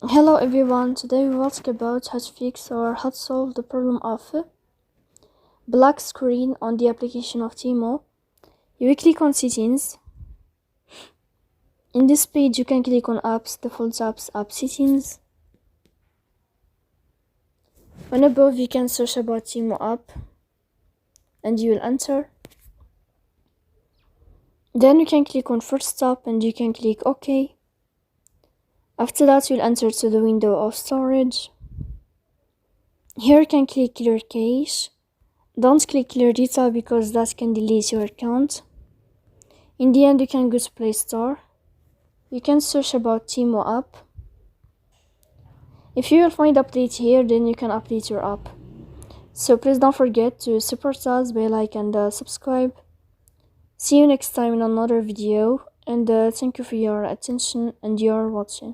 Hello everyone, today we will talk about how to fix or how to solve the problem of black screen on the application of Temu. You will click on settings. In this page you can click on apps, default apps, app settings. On above you can search about Temu app and you will enter. Then you can click on first stop and you can click OK. After that you'll enter to the window of storage. Here you can click clear cache. Don't click clear data because that can delete your account. In the end you can go to Play Store. You can search about Temu app. If you will find update here, then you can update your app. So please don't forget to support us by like and subscribe. See you next time in another video, and thank you for your attention and your watching.